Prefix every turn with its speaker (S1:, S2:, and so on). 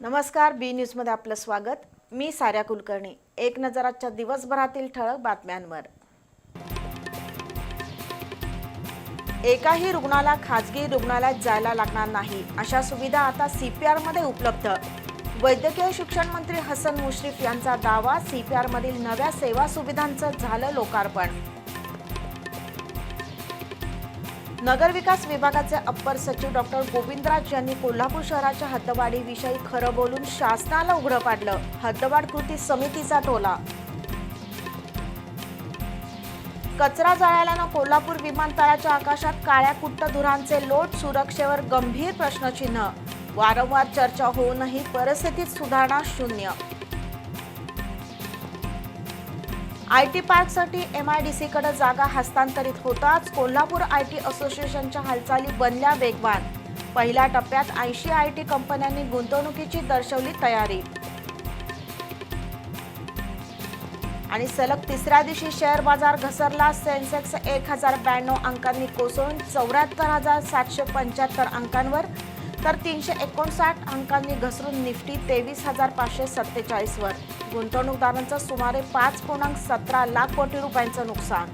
S1: नमस्कार, बी न्यूजमध्ये आपलं स्वागत। मी साऱ्या कुलकर्णी। एक नजर आजच्या दिवसभरातील ठळक बातम्यांवर। एकाही रुग्णाला खाजगी रुग्णालयात जायला लागणार नाही, अशा सुविधा आता सीपीआर मध्ये उपलब्ध। वैद्यकीय शिक्षण मंत्री हसन मुश्रीफ यांचा दावा, सीपीआर मधील नव्या सेवा सुविधांचं झालं लोकार्पण। नगरविकास विभागाचे अप्पर सचिव डॉक्टर गोविंदराज यांनी कोल्हापूर शहराच्या हद्दवाढीविषयी खरं बोलून शासनाला उघडं पाडलं। हद्दवाढ कृती समितीचा टोला। कचरा जाळल्यानं कोल्हापूर विमानतळाच्या आकाशात काळ्या कुट्ट धुरांचे लोट, सुरक्षेवर गंभीर प्रश्नचिन्ह। वारंवार चर्चा होऊनही परिस्थितीत सुधारणा शून्य। आयटी पार्कसाठी एमआयडीसीकडे जागा हस्तांतरित होताच कोल्हापूर आयटी असोसिएशनच्या हालचाली बनल्या वेगवान। पहिल्या टप्प्यात 80 आयटी कंपन्यांनी गुंतवणुकीची दर्शवली तयारी। आणि सलग तिसऱ्या दिवशी शेअर बाजार घसरला। सेन्सेक्स 1092 अंकांनी कोसळून 74,775 अंकांवर, तर 359 अंकांनी घसरून निफ्टी 23,547 वर। गुंतवणूकदारांचं सुमारे 5.17 लाख कोटी रुपयांचं नुकसान।